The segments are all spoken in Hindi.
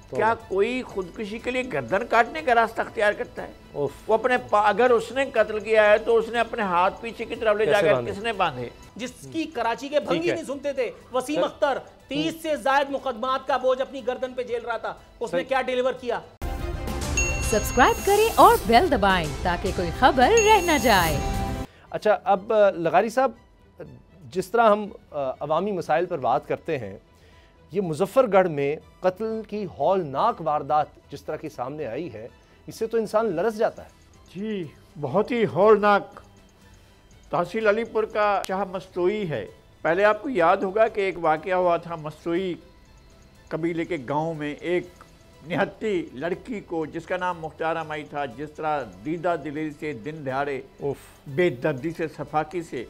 क्या कोई खुदकुशी के लिए गर्दन काटने का रास्ता अख्तियार करता है? वो अपने अगर उसने कत्ल किया है तो उसने अपने हाथ पीछे की तरफ ले जाकर किसने बांधे? जिसकी कराची के भंगी नहीं सुनते थे, वसीम अख्तर 30 से ज्यादा मुकदमात का बोझ अपनी गर्दन पे झेल रहा था, उसने क्या डिलीवर किया? सब्सक्राइब करें और बेल दबाएं ताकि कोई खबर रह न जाए। अच्छा, अब लगारी साहब, जिस तरह हम अवामी मसाइल पर बात करते हैं, ये मुजफ्फरगढ़ में कत्ल की हौलनाक वारदात जिस तरह की सामने आई है, इससे तो इंसान लरस जाता है। जी, बहुत ही हौलनाक। तहसील अलीपुर का शाह मस्तोई है। पहले आपको याद होगा कि एक वाक़या हुआ था मस्तोई कबीले के गांव में, एक निहत्ती लड़की को जिसका नाम मुख्तार माई था, जिस तरह दीदा दिली से, दिन दहाड़े बेदर्दी से, सफाकी से,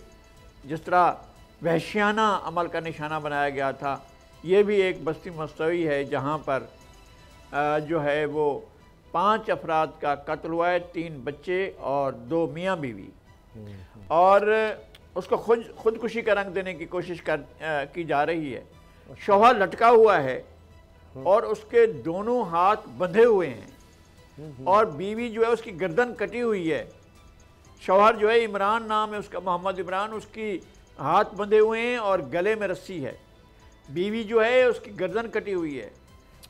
जिस तरह वहशियाना अमल का निशाना बनाया गया था, ये भी एक बस्ती मस्तोई है जहाँ पर जो है वो 5 अफराद का कत्ल हुआ है, 3 बच्चे और 2 मियाँ बीवी, और उसको खुदकुशी का रंग देने की कोशिश की जा रही है। शौहर लटका हुआ है और उसके दोनों हाथ बंधे हुए हैं और बीवी जो है उसकी गर्दन कटी हुई है। शौहर जो है इमरान नाम है उसका, मोहम्मद इमरान, उसकी हाथ बंधे हुए हैं और गले में रस्सी है। बीवी जो है उसकी गर्दन कटी हुई है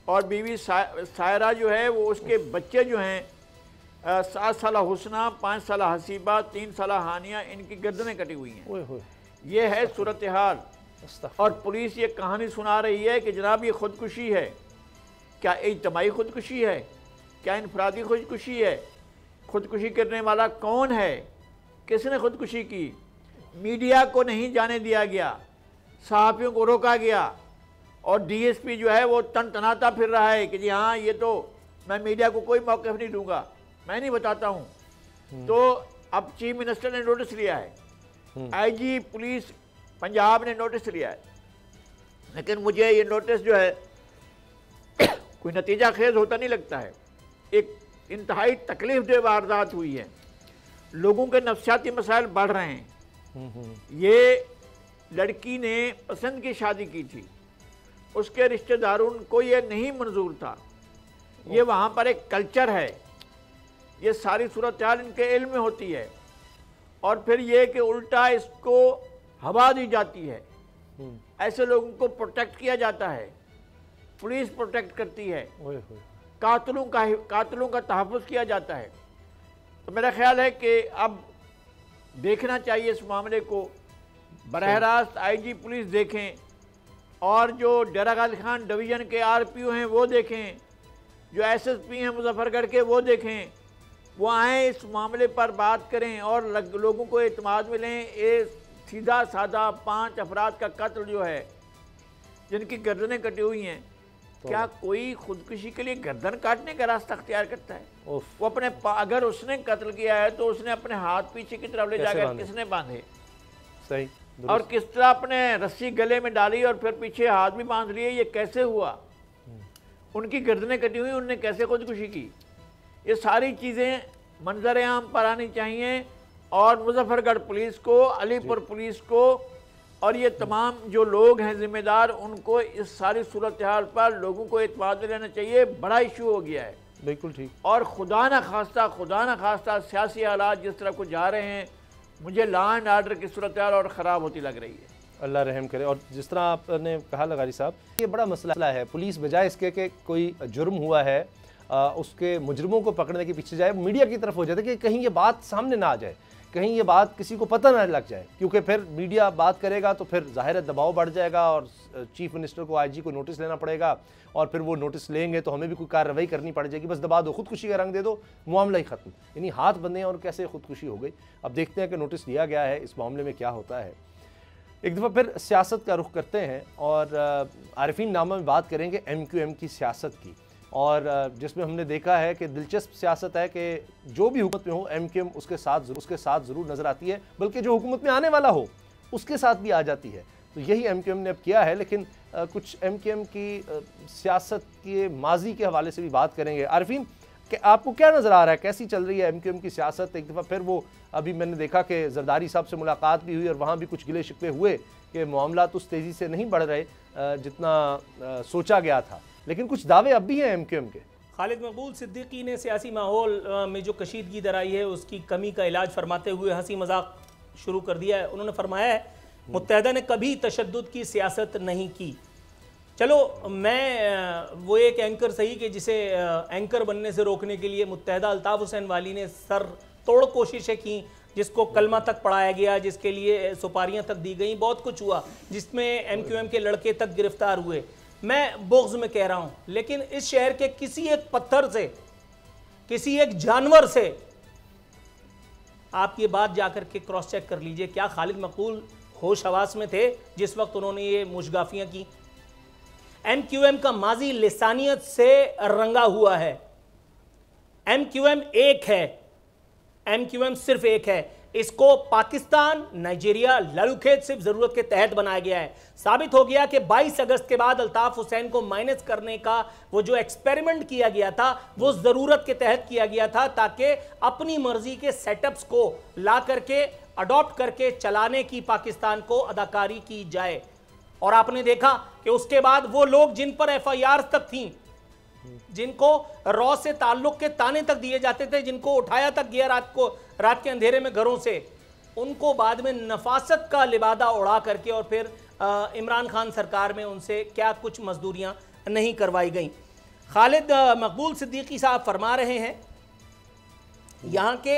और बीवी सायरा जो है वो, उसके बच्चे जो हैं 7 साल हुस्ना, 5 साल हसीबा, 3 साल हानिया, इनकी गर्दनें कटी हुई हैं। ये है सूरत हाल। और पुलिस ये कहानी सुना रही है कि जनाब ये खुदकुशी है। क्या इज्तिमाई खुदकुशी है? क्या इनफरादी खुदकुशी है? खुदकुशी करने वाला कौन है? किसने खुदकुशी की? मीडिया को नहीं जाने दिया गया, सहाफ़ियों को रोका गया और डीएसपी जो है वो तनाता फिर रहा है कि जी हाँ, ये तो मैं मीडिया को कोई मौक़िफ़ नहीं दूंगा, मैं नहीं बताता हूँ। तो अब चीफ मिनिस्टर ने नोटिस लिया है, आईजी पुलिस पंजाब ने नोटिस लिया है, लेकिन मुझे ये नोटिस जो है कोई नतीजा खेज होता नहीं लगता है। एक इंतहाई तकलीफ दे वारदात हुई है, लोगों के नफ्सियाती मसाइल बढ़ रहे हैं। ये लड़की ने पसंद की शादी की थी, उसके रिश्तेदारों को ये नहीं मंजूर था। ये वहाँ पर एक कल्चर है, ये सारी सूरत हाल इनके इल्म में होती है और फिर ये कि उल्टा इसको हवा दी जाती है। ऐसे लोगों को प्रोटेक्ट किया जाता है, पुलिस प्रोटेक्ट करती है, कातिलों का तहफ़्फ़ुज़ किया जाता है। तो मेरा ख्याल है कि अब देखना चाहिए इस मामले को, बराह रास्त आईजी पुलिस देखें और जो डेरा गाजी खान डिवीज़न के आरपीओ हैं वो देखें, जो एसएसपी हैं मुजफ्फरगढ़ के वो देखें, वो आएँ इस मामले पर बात करें और लोगों को एतमाद मिलें। ये सीधा साधा 5 अफराद का कत्ल जो है, जिनकी गर्दनें कटी हुई हैं, क्या कोई खुदकुशी के लिए गर्दन काटने का रास्ता अख्तियार करता है? वो अपने अगर उसने कत्ल किया है तो उसने अपने हाथ पीछे की तरफ ले जाकर किसने बांधे? सही। और किस तरह अपने रस्सी गले में डाली और फिर पीछे हाथ भी बांध लिए, ये कैसे हुआ? उनकी गर्दनें कटी हुई, उनने कैसे खुदकुशी की? ये सारी चीज़ें मंजर आम पर आनी चाहिए और मुजफ्फरगढ़ पुलिस को, अलीपुर पुलिस को और ये तमाम जो लोग हैं जिम्मेदार, उनको इस सारी सूरत हाल पर लोगों को एतमाद में लेना चाहिए। बड़ा इशू हो गया है। बिल्कुल ठीक। और खुदा न खास्ता सियासी हालात जिस तरह को जा रहे हैं, मुझे लॉ एंड ऑर्डर की सूरत हाल और ख़राब होती लग रही है। अल्लाह रहम करे। और जिस तरह आपने कहा लगारी साहब, ये बड़ा मसला है। पुलिस बजाय इसके कि कोई जुर्म हुआ है उसके मुजरिमों को पकड़ने के पीछे जाए, मीडिया की तरफ हो जाता है कि कहीं ये बात सामने ना आ जाए, कहीं ये बात किसी को पता ना लग जाए, क्योंकि फिर मीडिया बात करेगा तो फिर ज़ाहिर है दबाव बढ़ जाएगा और चीफ मिनिस्टर को, आईजी को नोटिस लेना पड़ेगा और फिर वो नोटिस लेंगे तो हमें भी कोई कार्रवाई करनी पड़ जाएगी। बस दबा दो, खुदकुशी का रंग दे दो, मामला ही ख़त्म। यानी हाथ बंधे और कैसे खुदकुशी हो गई। अब देखते हैं कि नोटिस लिया गया है, इस मामले में क्या होता है। एक दफ़ा फिर सियासत का रुख करते हैं और आरिफीन नामा में बात करेंगे MQM की सियासत की, और जिसमें हमने देखा है कि दिलचस्प सियासत है कि जो भी हुकूमत में हो MQM उसके साथ ज़रूर नज़र आती है, बल्कि जो हुकूमत में आने वाला हो उसके साथ भी आ जाती है। तो यही MQM ने अब किया है। लेकिन कुछ MQM की सियासत के माजी के हवाले से भी बात करेंगे। आरिफीन, कि आपको क्या नज़र आ रहा है, कैसी चल रही है MQM की सियासत? एक दफ़ा फिर वो अभी मैंने देखा कि जरदारी साहब से मुलाकात भी हुई और वहाँ भी कुछ गिले शिकवे हुए कि मामला उस तेज़ी से नहीं बढ़ रहे जितना सोचा गया था। लेकिन कुछ दावे अब भी हैं MQM के। खालिद मकबूल सिद्दीकी ने सियासी माहौल में जो कशीदगी दर आई है उसकी कमी का इलाज फरमाते हुए हंसी मजाक शुरू कर दिया है। उन्होंने फरमाया है मुत्तहदा ने कभी तशद्दुद की सियासत नहीं की। चलो, मैं वो एक एंकर सही कि जिसे एंकर बनने से रोकने के लिए मुत्तहदा अल्ताफ़ हुसैन वाली ने सर तोड़ कोशिशें की, जिसको कलमा तक पढ़ाया गया, जिसके लिए सुपारियां तक दी गई, बहुत कुछ हुआ, जिसमें MQM के लड़के तक गिरफ्तार हुए। मैं बोग्ज़ में कह रहा हूँ, लेकिन इस शहर के किसी एक पत्थर से, किसी एक जानवर से आप ये बात जाकर के क्रॉस चेक कर लीजिए, क्या खालिद मकबूल होश हवास में थे जिस वक्त उन्होंने ये मुशगाफियां की? MQM का माजी लिसानियत से रंगा हुआ है। MQM एक है, MQM सिर्फ एक है। इसको पाकिस्तान, नाइजीरिया, लालूखेत सिर्फ जरूरत के तहत बनाया गया है। साबित हो गया कि 22 अगस्त के बाद अल्ताफ हुसैन को माइनस करने का वो जो एक्सपेरिमेंट किया गया था वो जरूरत के तहत किया गया था, ताकि अपनी मर्जी के सेटअप्स को ला करके अडॉप्ट करके चलाने की पाकिस्तान को अदाकारी की जाए। और आपने देखा कि उसके बाद वो लोग जिन पर FIR तक थी, जिनको रॉ से ताल्लुक के ताने तक दिए जाते थे, जिनको उठाया तक गया रात के अंधेरे में घरों से, उनको बाद में नफासत का लिबादा उड़ा करके और फिर इमरान खान सरकार में उनसे क्या कुछ मजदूरियां नहीं करवाई गई। खालिद मकबूल सिद्दीकी साहब फरमा रहे हैं यहाँ के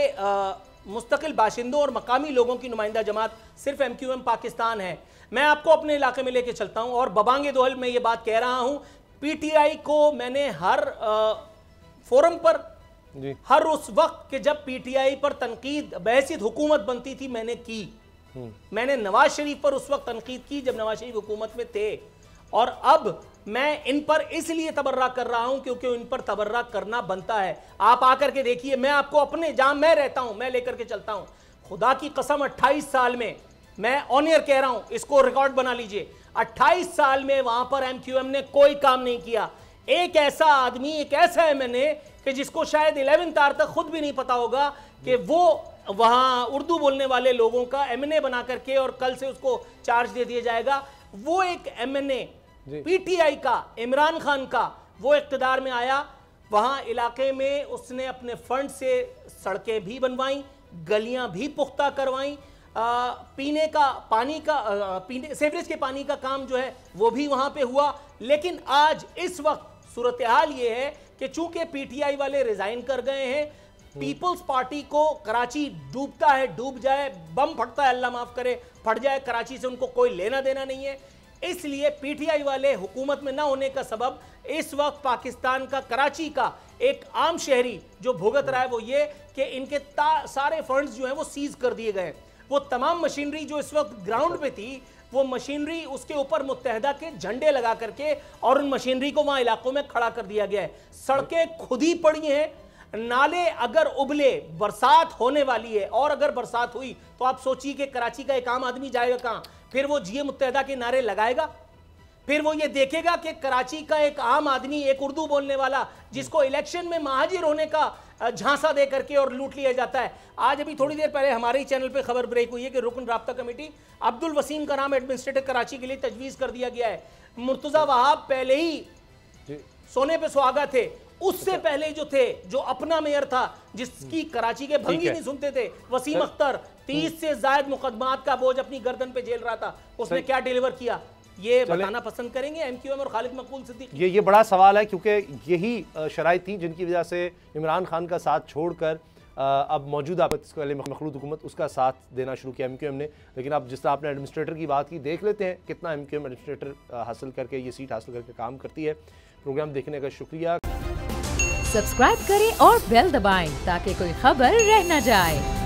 मुस्तकिल बाशिंदों और मकामी लोगों की नुमाइंदा जमात सिर्फ MQM पाकिस्तान है। मैं आपको अपने इलाके में लेके चलता हूँ और बबांगे दोहल में ये बात कह रहा हूँ। PTI को मैंने हर फोरम पर जी। हर उस वक्त के जब PTI पर तनकीद बहसीत हुकूमत बनती थी मैंने की। मैंने नवाज शरीफ पर उस वक्त तनकीद की जब नवाज शरीफ हुकूमत में थे, और अब मैं इन पर इसलिए तबर्रा कर रहा हूं क्योंकि इन पर तबर्रा करना बनता है। आप आकर के देखिए, मैं आपको अपने जहां मैं रहता हूं मैं लेकर के चलता हूं। खुदा की कसम 28 साल में, मैं ऑन एयर कह रहा हूं, इसको रिकॉर्ड बना लीजिए, 28 साल में वहां पर MQM ने कोई काम नहीं किया। एक ऐसा आदमी, एक ऐसा MNA कि जिसको शायद 11th आवर तक खुद भी नहीं पता होगा कि वो वहां उर्दू बोलने वाले लोगों का MNA बना करके और कल से उसको चार्ज दे दिया जाएगा। वो एक MNA PTI का, इमरान खान का, वो इख्तिदार में आया, वहां इलाके में उसने अपने फंड से सड़कें भी बनवाई, गलियां भी पुख्ता करवाई, पीने का पानी का सीवरेज के पानी का काम जो है वो भी वहां पे हुआ। लेकिन आज इस वक्त सूरत हाल ये है कि चूंकि PTI वाले रिजाइन कर गए हैं, पीपल्स पार्टी को कराची डूबता है, डूब जाए, बम फटता है, अल्लाह माफ करे, फट जाए, कराची से उनको कोई लेना देना नहीं है। इसलिए PTI वाले हुकूमत में ना होने का सबब इस वक्त पाकिस्तान का, कराची का एक आम शहरी जो भुगत रहा है वो ये कि इनके सारे फंड्स जो हैं वो सीज कर दिए गए। वो तमाम मशीनरी जो इस वक्त ग्राउंड पे थी, वो मशीनरी उसके ऊपर मुत्तहदा के झंडे लगा करके और उन मशीनरी को वहां इलाकों में खड़ा कर दिया गया है। सड़कें खुद ही पड़ी हैं, नाले अगर उबले, बरसात होने वाली है और अगर बरसात हुई तो आप सोचिए कि कराची का एक आम आदमी जाएगा कहां? फिर वो जिए मुत्तहदा के नारे लगाएगा? फिर वो ये देखेगा कि कराची का एक आम आदमी, एक उर्दू बोलने वाला, जिसको इलेक्शन में महाजिर होने का झांसा दे करके और लूट लिया जाता है। आज अभी थोड़ी देर पहले हमारे ही चैनल पे खबर ब्रेक हुई है कि रुकन राब्ता कमेटी अब्दुल वसीम का नाम एडमिनिस्ट्रेटर कराची के लिए तजवीज़ कर दिया गया है। मुर्तजा वहाब पहले ही सोने पे सुहागा थे, उससे पहले जो थे, जो अपना मेयर था, जिसकी कराची के भंगी नहीं सुनते थे, वसीम अख्तर, 30 से ज्यादा मुकदमात का बोझ अपनी गर्दन पे झेल रहा था, उसने क्या डिलीवर किया ये बताना पसंद करेंगे MQM और खालिद मकबूल सिद्दीकी। ये बड़ा सवाल है, क्योंकि यही शराइत थी जिनकी वजह से इमरान खान का साथ छोड़कर अब मौजूदा मखलूत हुकूमत उसका साथ देना शुरू किया MQM ने। लेकिन अब जिस तरह आपने एडमिनिस्ट्रेटर की बात की, देख लेते हैं कितना MQM एडमिनिस्ट्रेटर हासिल करके, ये सीट हासिल करके काम करती है। प्रोग्राम देखने का शुक्रिया। सब्सक्राइब करें और बेल दबाएं ताकि कोई खबर रह न जाए।